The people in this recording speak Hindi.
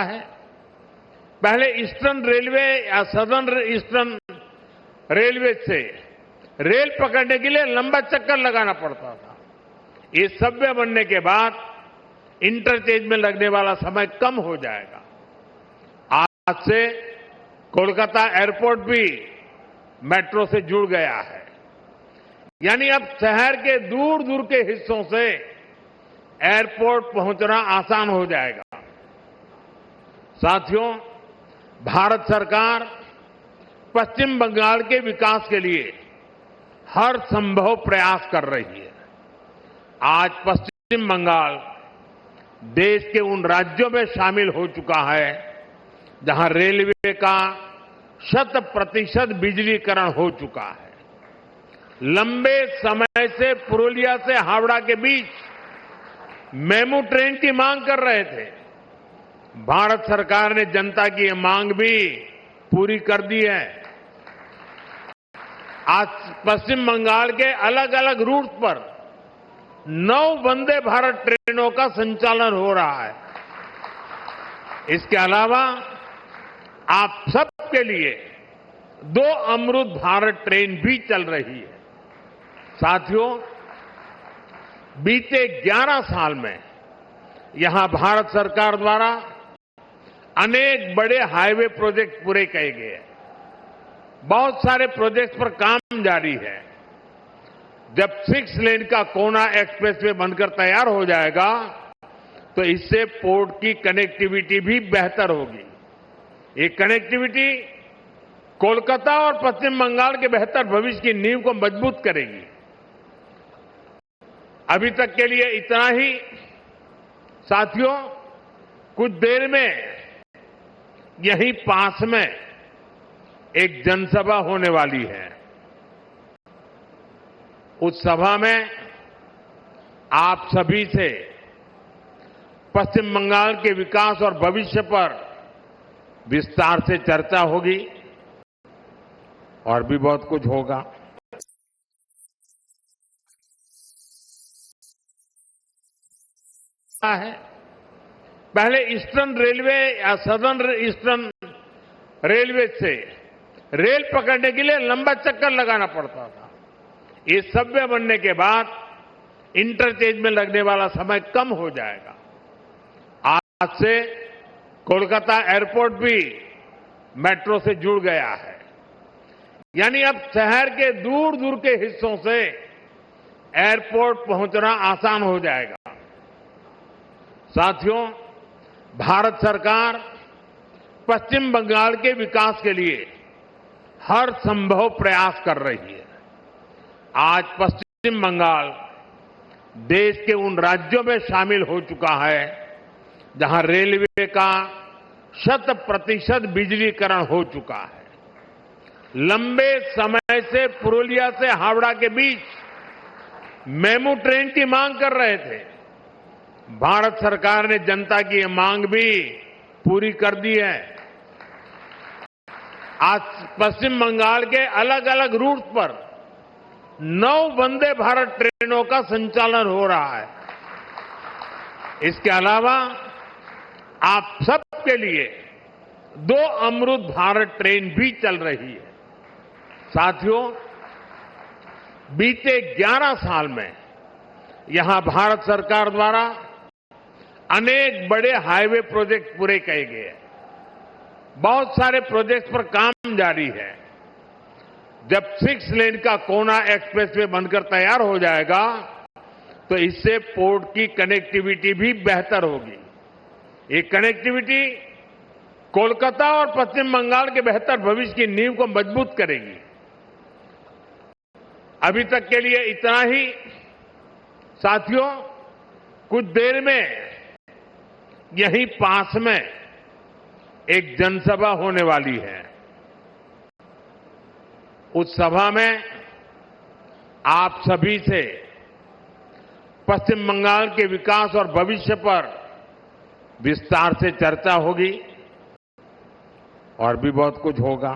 रहा है। पहले ईस्टर्न रेलवे या सदर्न ईस्टर्न रेलवे से रेल पकड़ने के लिए लंबा चक्कर लगाना पड़ता था। ये सबवे बनने के बाद इंटरचेंज में लगने वाला समय कम हो जाएगा। आज से कोलकाता एयरपोर्ट भी मेट्रो से जुड़ गया है, यानी अब शहर के दूर दूर के हिस्सों से एयरपोर्ट पहुंचना आसान हो जाएगा। साथियों, भारत सरकार पश्चिम बंगाल के विकास के लिए हर संभव प्रयास कर रही है। आज पश्चिम बंगाल देश के उन राज्यों में शामिल हो चुका है जहां रेलवे का 100% बिजलीकरण हो चुका है। लंबे समय से पुरुलिया से हावड़ा के बीच मेमू ट्रेन की मांग कर रहे थे। भारत सरकार ने जनता की ये मांग भी पूरी कर दी है। आज पश्चिम बंगाल के अलग अलग रूट पर 9 वंदे भारत ट्रेनों का संचालन हो रहा है। इसके अलावा आप सबके लिए 2 अमृत भारत ट्रेन भी चल रही है। साथियों, बीते 11 साल में यहां भारत सरकार द्वारा अनेक बड़े हाईवे प्रोजेक्ट पूरे किए गए हैं। बहुत सारे प्रोजेक्ट पर काम जारी है। जब 6 लेन का कोना एक्सप्रेसवे बनकर तैयार हो जाएगा तो इससे पोर्ट की कनेक्टिविटी भी बेहतर होगी। ये कनेक्टिविटी कोलकाता और पश्चिम बंगाल के बेहतर भविष्य की नींव को मजबूत करेगी। अभी तक के लिए इतना ही। साथियों, कुछ देर में यहीं पास में एक जनसभा होने वाली है। उस सभा में आप सभी से पश्चिम बंगाल के विकास और भविष्य पर विस्तार से चर्चा होगी और भी बहुत कुछ होगा। है पहले ईस्टर्न रेलवे या सदर्न ईस्टर्न रेलवे से रेल पकड़ने के लिए लंबा चक्कर लगाना पड़ता था। ये सबवे बनने के बाद इंटरचेंज में लगने वाला समय कम हो जाएगा। आज से कोलकाता एयरपोर्ट भी मेट्रो से जुड़ गया है, यानी अब शहर के दूर दूर के हिस्सों से एयरपोर्ट पहुंचना आसान हो जाएगा। साथियों, भारत सरकार पश्चिम बंगाल के विकास के लिए हर संभव प्रयास कर रही है। आज पश्चिम बंगाल देश के उन राज्यों में शामिल हो चुका है जहां रेलवे का 100% बिजलीकरण हो चुका है। लंबे समय से पुरुलिया से हावड़ा के बीच मेमू ट्रेन की मांग कर रहे थे। भारत सरकार ने जनता की ये मांग भी पूरी कर दी है। आज पश्चिम बंगाल के अलग अलग रूट पर 9 वंदे भारत ट्रेनों का संचालन हो रहा है। इसके अलावा आप सबके लिए 2 अमृत भारत ट्रेन भी चल रही है। साथियों, बीते 11 साल में यहां भारत सरकार द्वारा अनेक बड़े हाईवे प्रोजेक्ट पूरे किए गए हैं। बहुत सारे प्रोजेक्ट पर काम जारी है। जब 6 लेन का कोना एक्सप्रेसवे बनकर तैयार हो जाएगा तो इससे पोर्ट की कनेक्टिविटी भी बेहतर होगी। ये कनेक्टिविटी कोलकाता और पश्चिम बंगाल के बेहतर भविष्य की नींव को मजबूत करेगी। अभी तक के लिए इतना ही। साथियों, कुछ देर में यहीं पास में एक जनसभा होने वाली है। उस सभा में आप सभी से पश्चिम बंगाल के विकास और भविष्य पर विस्तार से चर्चा होगी और भी बहुत कुछ होगा।